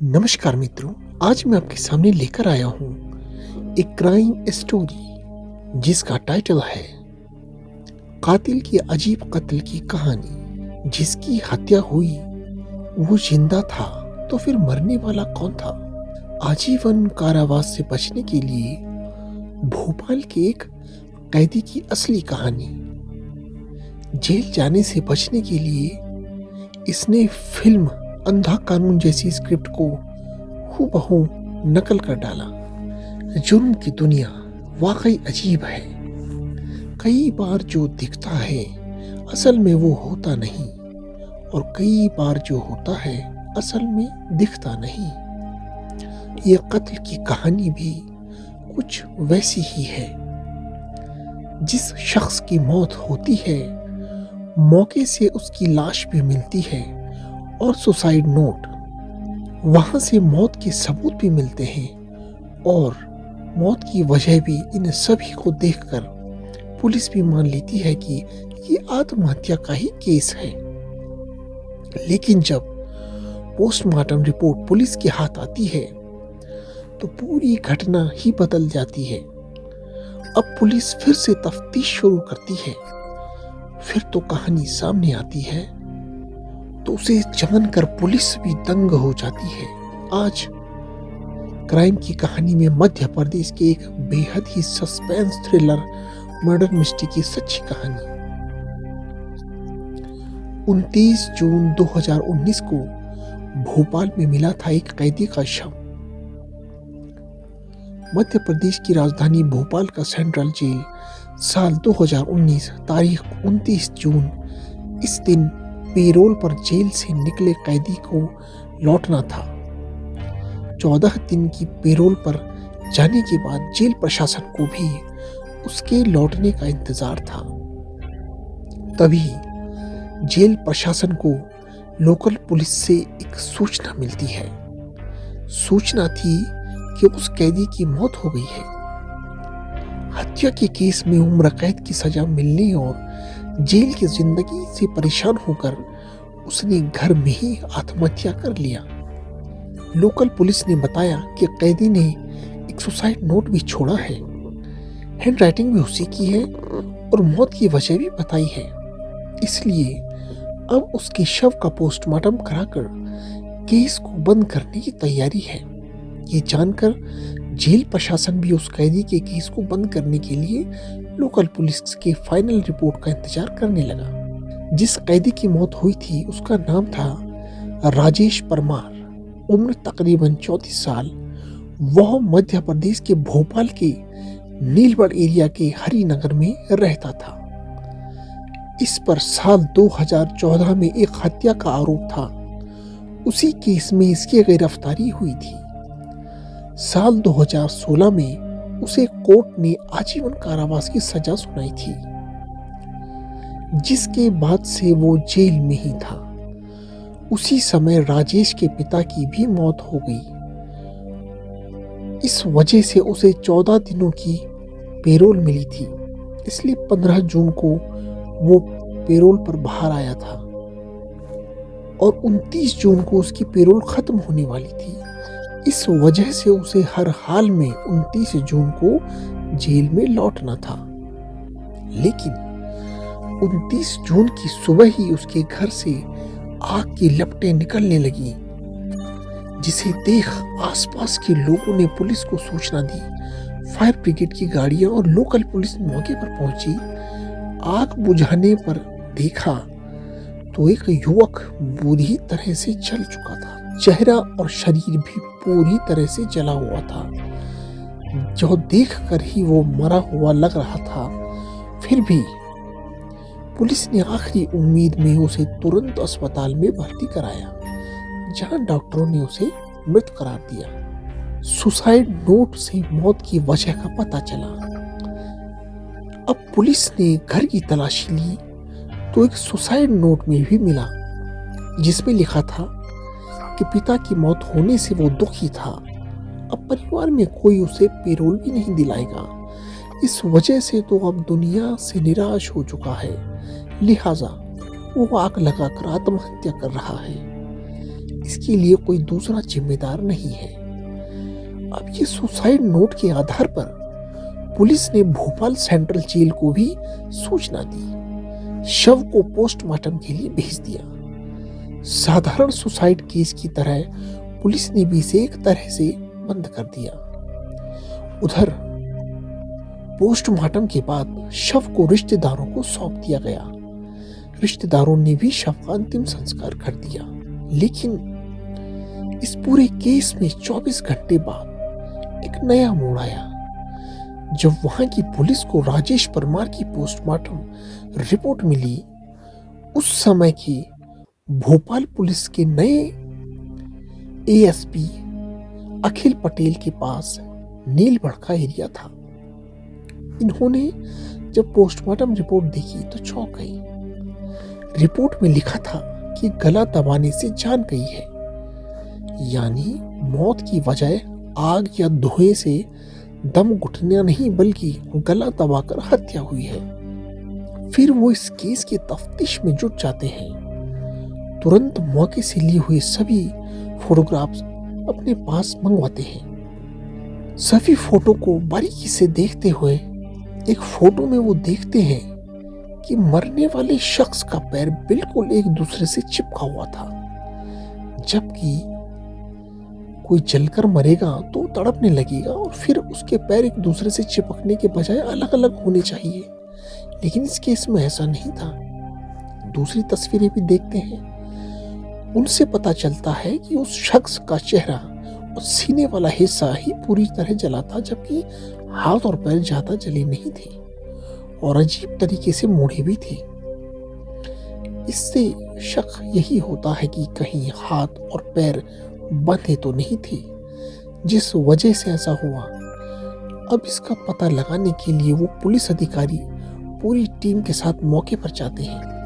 नमस्कार मित्रों, आज मैं आपके सामने लेकर आया हूँ एक क्राइम स्टोरी जिसका टाइटल है कातिल की अजीब कत्ल की कहानी। जिसकी हत्या हुई वो जिंदा था तो फिर मरने वाला कौन था? आजीवन कारावास से बचने के लिए भोपाल के एक कैदी की असली कहानी। जेल जाने से बचने के लिए इसने फिल्म अंधा कानून जैसी स्क्रिप्ट को हूबहू नकल कर डाला। जुर्म की दुनिया वाकई अजीब है। कई बार जो दिखता है असल में वो होता नहीं, और कई बार जो होता है असल में दिखता नहीं। ये कत्ल की कहानी भी कुछ वैसी ही है। जिस शख्स की मौत होती है मौके से उसकी लाश भी मिलती है और सुसाइड नोट, वहां से मौत के सबूत भी मिलते हैं, और मौत की वजह भी इन सभी को देखकर पुलिस भी मान लेती है कि ये आत्महत्या का ही केस है। लेकिन जब पोस्टमार्टम रिपोर्ट पुलिस के हाथ आती है तो पूरी घटना ही बदल जाती है। अब पुलिस फिर से तफ्तीश शुरू करती है। फिर तो कहानी सामने आती है तो उसे जानकर पुलिस भी दंग हो जाती है। आज क्राइम की कहानी में मध्य प्रदेश के एक बेहद ही सस्पेंस थ्रिलर मर्डर मिस्ट्री की सच्ची कहानी। 29 जून 2019 को भोपाल में मिला था एक कैदी का शव। मध्य प्रदेश की राजधानी भोपाल का सेंट्रल जेल साल 2019 तारीख 29 जून, इस दिन पेरोल पर जेल से निकले कैदी को लौटना था। 14 दिन की पेरोल पर जाने के बाद जेल प्रशासन को भी उसके लौटने का इंतजार था। तभी जेल प्रशासन को लोकल पुलिस से एक सूचना मिलती है। सूचना थी कि उस कैदी की मौत हो गई है। हत्या के केस में उम्र कैद की सजा मिलने और जेल की जिंदगी से परेशान होकर उसने घर में ही आत्महत्या कर लिया। लोकल पुलिस ने बताया कि कैदी ने एक सुसाइड नोट भी छोड़ा है, हैंड राइटिंग भी उसी की है और मौत की वजह भी बताई है। इसलिए अब उसके शव का पोस्टमार्टम कराकर केस को बंद करने की तैयारी है। ये जानकर जेल प्रशासन भी उस कैदी के केस को बंद करने के लिए लोकल पुलिस के फाइनल रिपोर्ट का इंतजार करने लगा। जिस कैदी की मौत हुई थी उसका नाम था राजेश परमार, उम्र तकरीबन 34 साल। वह मध्य प्रदेश के भोपाल के नीलबढ़ एरिया के हरिनगर में रहता था। इस पर साल 2014 में एक हत्या का आरोप था। उसी केस में इसकी गिरफ्तारी हुई थी। साल 2016 में उसे कोर्ट ने आजीवन कारावास की सजा सुनाई थी, जिसके बाद से वो जेल में ही था। उसी समय राजेश के पिता की भी मौत हो गई। इस वजह से उसे 14 दिनों की पेरोल मिली थी, इसलिए 15 जून को वो पेरोल पर बाहर आया था और 29 जून को उसकी पेरोल खत्म होने वाली थी। इस वजह से उसे हर हाल में 29 जून को जेल में लौटना था। लेकिन 29 जून की सुबह ही उसके घर से आग की लपटें निकलने लगी, जिसे देख आसपास के लोगों ने पुलिस को सूचना दी। फायर ब्रिगेड की गाड़ियां और लोकल पुलिस मौके पर पहुंची। आग बुझाने पर देखा तो एक युवक बुरी तरह से जल चुका था। चेहरा और शरीर भी पूरी तरह से जला हुआ था, जो देखकर ही वो मरा हुआ लग रहा था। फिर भी पुलिस ने आखिरी उम्मीद में उसे तुरंत अस्पताल में भर्ती कराया, जहां डॉक्टरों ने उसे मृत करार दिया। सुसाइड नोट से मौत की वजह का पता चला। अब पुलिस ने घर की तलाशी ली तो एक सुसाइड नोट में भी मिला, जिसमें लिखा था कि पिता की मौत होने से वो दुखी था। अब परिवार में कोई उसे पेरोल भी नहीं दिलाएगा। इस वजह से तो अब दुनिया से निराश हो चुका है, लिहाजा वो आग लगाकर आत्महत्या कर रहा है। इसके लिए कोई दूसरा जिम्मेदार नहीं है। अब ये सुसाइड नोट के आधार पर पुलिस ने भोपाल सेंट्रल जेल को भी सूचना दी। शव को पोस्टमार्टम के लिए भेज दिया। साधारण सुसाइड केस की तरह पुलिस ने भी इसे एक तरह से बंद कर दिया। उधर पोस्टमार्टम के बाद शव को रिश्तेदारों को सौंप दिया गया। रिश्तेदारों ने भी शव का अंतिम संस्कार कर दिया। लेकिन इस पूरे केस में 24 घंटे बाद एक नया मोड़ आया, जब वहां की पुलिस को राजेश परमार की पोस्टमार्टम रिपोर्ट मिली। उस समय की भोपाल पुलिस के नए एएसपी अखिल पटेल के पास नीलबढ़ का एरिया था। इन्होंने जब पोस्टमार्टम रिपोर्ट देखी तो चौंक गई। रिपोर्ट में लिखा था कि गला दबाने से जान गई है, यानी मौत की वजह आग या धुएं से दम घुटना नहीं बल्कि गला दबाकर हत्या हुई है। फिर वो इस केस की तफ्तीश में जुट जाते हैं। तुरंत मौके से लिए हुए सभी फोटोग्राफ्स अपने पास मंगवाते हैं। सभी फोटो को बारीकी से देखते हुए एक फोटो में वो देखते हैं कि मरने वाले शख्स का पैर बिल्कुल एक दूसरे से चिपका हुआ था, जबकि कोई जलकर मरेगा तो तड़पने लगेगा और फिर उसके पैर एक दूसरे से चिपकने के बजाय अलग अलग होने चाहिए, लेकिन इस केस में ऐसा नहीं था। दूसरी तस्वीरें भी देखते हैं, उनसे पता चलता है कि उस शख्स का चेहरा और सीने वाला हिस्सा ही पूरी तरह जला था, जबकि हाथ और पैर ज्यादा जले नहीं थे और अजीब तरीके से मुड़े भी थे। इससे शक यही होता है कि कहीं हाथ और पैर बंधे तो नहीं थे, जिस वजह से ऐसा हुआ। अब इसका पता लगाने के लिए वो पुलिस अधिकारी पूरी टीम के साथ मौके पर जाते हैं।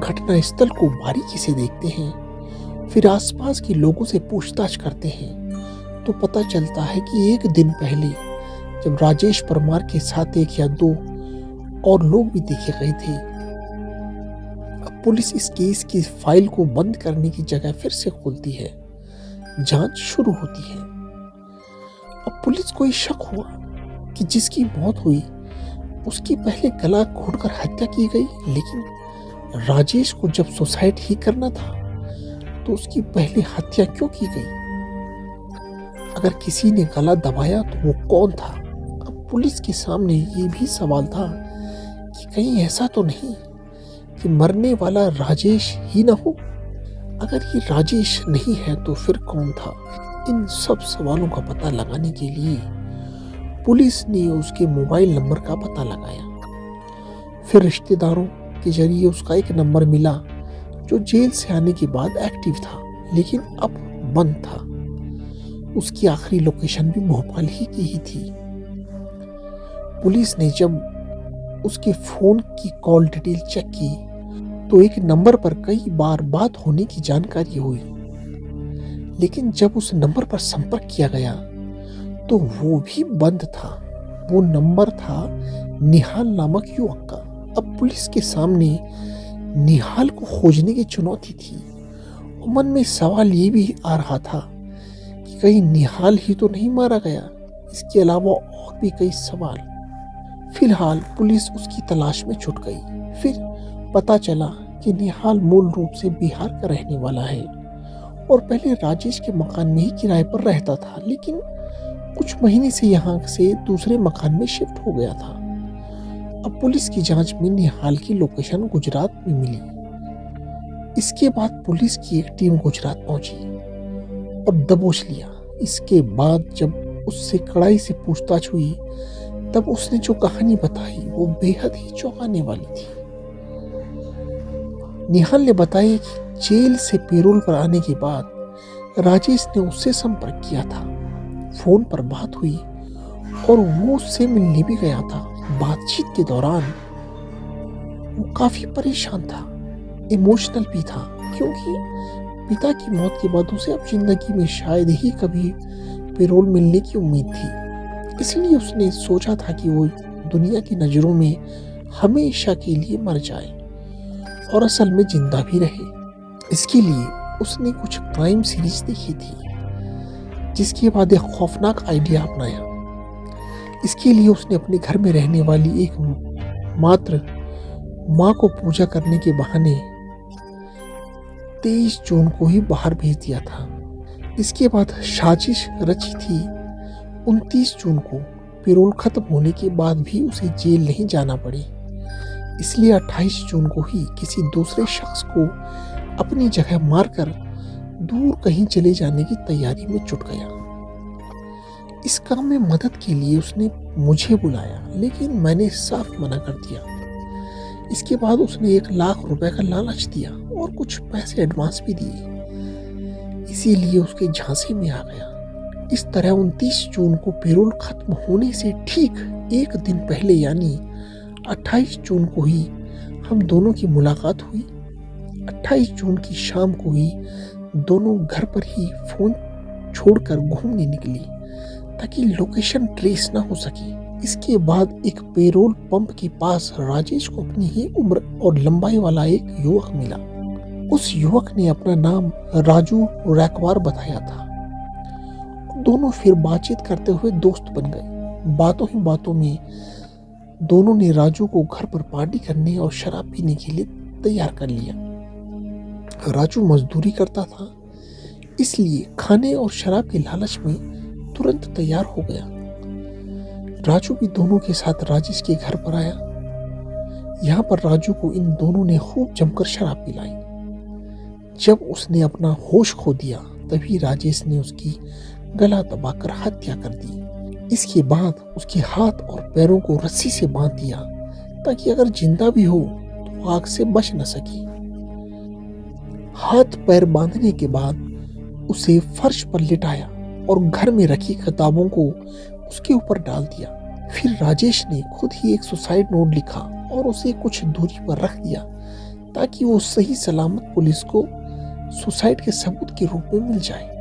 घटना स्थल को बारीकी से देखते हैं, फिर आसपास के लोगों से पूछताछ करते हैं तो पता चलता है कि एक दिन पहले जब राजेश परमार के साथ एक या दो और लोग भी देखे गए थे। अब पुलिस इस केस की फाइल को बंद करने की जगह फिर से खोलती है, जांच शुरू होती है। अब पुलिस को शक हुआ कि जिसकी मौत हुई उसकी पहले गला घोटकर हत्या की गई, लेकिन राजेश को जब सुसाइड ही करना था तो उसकी पहले हत्या क्यों की गई? अगर किसी ने गला दबाया तो वो कौन था? अब पुलिस के सामने ये भी सवाल था कि कहीं ऐसा तो नहीं कि मरने वाला राजेश ही ना हो। अगर ये राजेश नहीं है तो फिर कौन था? इन सब सवालों का पता लगाने के लिए पुलिस ने उसके मोबाइल नंबर का पता लगाया। फिर रिश्तेदारों के जरिए उसका एक नंबर मिला जो जेल से आने के बाद एक्टिव था, लेकिन अब बंद था। उसकी आखिरी लोकेशन भी भोपाल ही की ही थी। पुलिस ने जब उसके फोन की कॉल डिटेल चेक की तो एक नंबर पर कई बार बात होने की जानकारी हुई, लेकिन जब उस नंबर पर संपर्क किया गया तो वो भी बंद था। वो नंबर था निहाल नामक युवक का। अब पुलिस के सामने निहाल को खोजने की चुनौती थी और मन में सवाल ये भी आ रहा था कि कहीं निहाल ही तो नहीं मारा गया। इसके अलावा और भी कई सवाल। फिलहाल पुलिस उसकी तलाश में छूट गई। फिर पता चला कि निहाल मूल रूप से बिहार का रहने वाला है और पहले राजेश के मकान में ही किराए पर रहता था, लेकिन कुछ महीने से यहाँ से दूसरे मकान में शिफ्ट हो गया था। अब पुलिस की जांच में निहाल की लोकेशन गुजरात में मिली। इसके बाद पुलिस की एक टीम गुजरात पहुंची और दबोच लिया। इसके बाद जब उससे कड़ाई से पूछताछ हुई तब उसने जो कहानी बताई वो बेहद ही चौंकाने वाली थी। निहाल ने बताया कि जेल से पैरोल पर आने के बाद राजेश ने उससे संपर्क किया था, फोन पर बात हुई और वो उससे मिलने भी गया था। बातचीत के दौरान वो काफी परेशान था, इमोशनल भी था, क्योंकि पिता की मौत के बाद उसे अब जिंदगी में शायद ही कभी पैरोल मिलने की उम्मीद थी। इसलिए उसने सोचा था कि वो दुनिया की नजरों में हमेशा के लिए मर जाए और असल में जिंदा भी रहे। इसके लिए उसने कुछ क्राइम सीरीज देखी थी, जिसके बाद एक खौफनाक आइडिया अपनाया। इसके लिए उसने अपने घर में रहने वाली एक मात्र माँ को पूजा करने के बहाने 23 जून को ही बाहर भेज दिया था। इसके बाद साजिश रची थी 29 जून को पेरोल खत्म होने के बाद भी उसे जेल नहीं जाना पड़े, इसलिए 28 जून को ही किसी दूसरे शख्स को अपनी जगह मारकर दूर कहीं चले जाने की तैयारी में जुट गया। इस काम में मदद के लिए उसने मुझे बुलाया, लेकिन मैंने साफ मना कर दिया। इसके बाद उसने 1 लाख रुपए का लालच दिया और कुछ पैसे एडवांस भी दिए, इसीलिए उसके झांसे में आ गया। इस तरह 29 जून को पेरोल खत्म होने से ठीक एक दिन पहले यानी 28 जून को ही हम दोनों की मुलाकात हुई। 28 जून की शाम को ही दोनों घर पर ही फोन छोड़कर घूमने निकली ताकि लोकेशन ट्रेस ना हो सके। इसके बाद एक पेट्रोल पंप के पास राजेश को अपनी ही उम्र और लंबाई वाला एक युवक मिला। उस युवक ने अपना नाम राजू रैकवार बताया था। दोनों फिर बातचीत करते हुए दोस्त बन गए। बातों ही बातों में दोनों ने राजू को घर पर पार्टी करने और शराब पीने के लिए तैयार कर लिया। राजू मजदूरी करता था, इसलिए खाने और शराब के लालच में तुरंत तैयार हो गया। राजू भी दोनों के साथ राजेश के घर पर आया। यहाँ पर राजू को इन दोनों ने खूब जमकर शराब पिलाई। जब उसने अपना होश खो दिया तभी राजेश ने उसकी गला दबाकर हत्या कर दी। इसके बाद उसके हाथ और पैरों को रस्सी से बांध दिया ताकि अगर जिंदा भी हो तो आग से बच न सके। हाथ पैर बांधने के बाद उसे फर्श पर लिटाया और घर में रखी किताबों को उसके ऊपर डाल दिया। फिर राजेश ने खुद ही एक सुसाइड नोट लिखा और उसे कुछ दूरी पर रख दिया ताकि वो सही सलामत पुलिस को सुसाइड के सबूत के रूप में मिल जाए।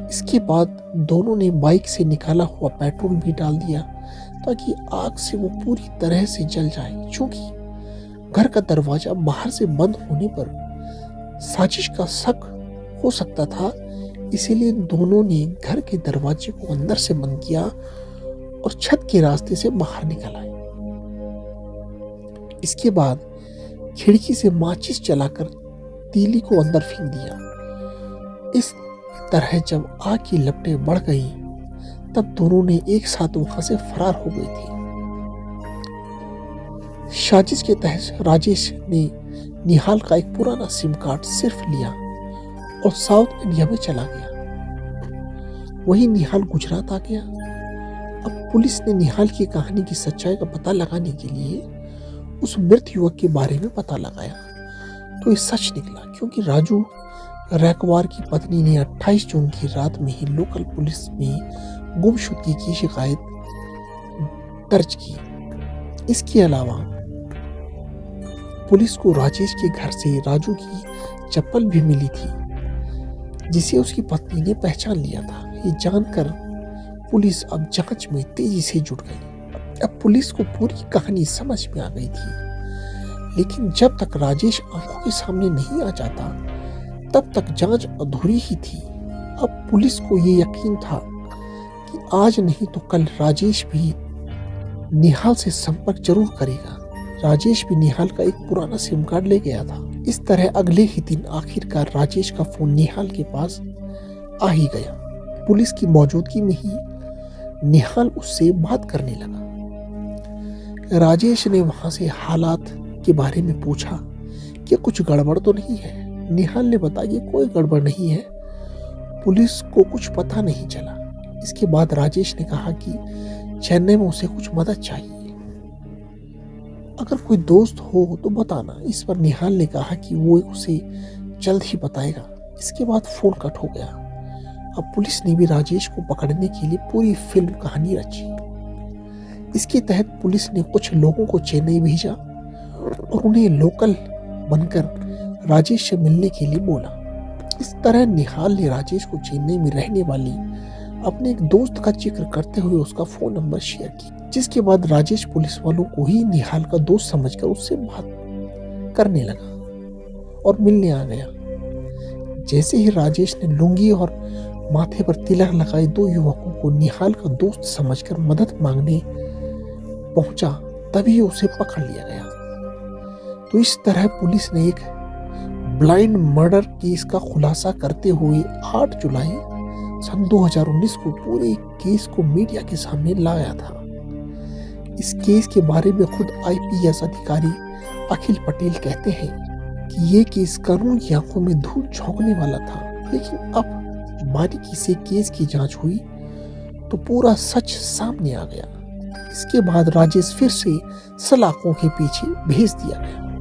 इसके बाद दोनों ने बाइक से निकाला हुआ पेट्रोल भी डाल दिया ताकि आग से वो पूरी तरह से जल जाए। क्योंकि घर का दरवाजा बाहर से बंद होने पर साजिश का शक हो सकता था, इसीलिए दोनों ने घर के दरवाजे को अंदर से बंद किया और छत के रास्ते से बाहर निकल आए। इसके बाद खिड़की से माचिस जलाकर तीली को अंदर फेंक दिया। इस तरह जब आग की लपटें बढ़ गई तब दोनों ने एक साथ वहां से फरार हो गए थे। साजिश के तहत राजेश ने निहाल का एक पुराना सिम कार्ड सिर्फ लिया और साउथ इंडिया में चला गया। वहीं निहाल गुजरात आ गया। अब पुलिस ने निहाल की कहानी की सच्चाई का पता लगाने के लिए उस मृत युवक के बारे में पता लगाया तो ये सच निकला, क्योंकि राजू रैकवार की पत्नी ने 28 जून की रात में ही लोकल पुलिस में गुमशुदगी की शिकायत दर्ज की। इसके अलावा पुलिस को राजेश के घर से राजू की चप्पल भी मिली थी, जिसे उसकी पत्नी ने पहचान लिया था। ये जानकर पुलिस अब जांच में तेजी से जुट गई। अब पुलिस को पूरी कहानी समझ में आ गई थी, लेकिन जब तक राजेश आंखों के सामने नहीं आ जाता तब तक जांच अधूरी ही थी। अब पुलिस को ये यकीन था कि आज नहीं तो कल राजेश भी निहाल से संपर्क जरूर करेगा। राजेश भी निहाल का एक पुराना सिम कार्ड ले गया था। इस तरह अगले ही दिन आखिरकार राजेश का फोन निहाल के पास आ ही गया। पुलिस की मौजूदगी में ही निहाल उससे बात करने लगा। राजेश ने वहां से हालात के बारे में पूछा कि कुछ गड़बड़ तो नहीं है। निहाल ने बताया कोई गड़बड़ नहीं है, पुलिस को कुछ पता नहीं चला। इसके बाद राजेश ने कहा कि चेन्नई में उसे कुछ मदद चाहिए, अगर कोई दोस्त हो तो बताना। इस पर निहाल ने कहा कि वो उसे जल्द ही बताएगा। इसके बाद फोन कट हो गया। अब पुलिस ने भी राजेश को पकड़ने के लिए पूरी फिल्म कहानी रची। इसके तहत पुलिस ने कुछ लोगों को चेन्नई भेजा और उन्हें लोकल बनकर राजेश से मिलने के लिए बोला। इस तरह निहाल ने राजेश को चेन्नई में रहने वाली अपने एक दोस्त का जिक्र करते हुए उसका फोन नंबर शेयर किया, जिसके बाद राजेश पुलिस वालों को ही निहाल का दोस्त समझकर उससे बात करने लगा और मिलने आ गया। जैसे ही राजेश ने लुंगी और माथे पर तिलक लगाए दो युवकों को निहाल का दोस्त समझकर मदद मांगने पहुंचा, तभी उसे पकड़ लिया गया। तो इस तरह पुलिस ने एक ब्लाइंड मर्डर केस का खुलासा करते हुए 8 जुलाई सन 2019 को पूरे केस को मीडिया के सामने लाया था। इस केस के बारे में खुद आईपीएस अधिकारी अखिल पटेल कहते हैं कि ये केस कानून की आंखों में धूल झोंकने वाला था, लेकिन अब बारीकी से केस की जांच हुई तो पूरा सच सामने आ गया। इसके बाद राजेश फिर से सलाखों के पीछे भेज दिया गया।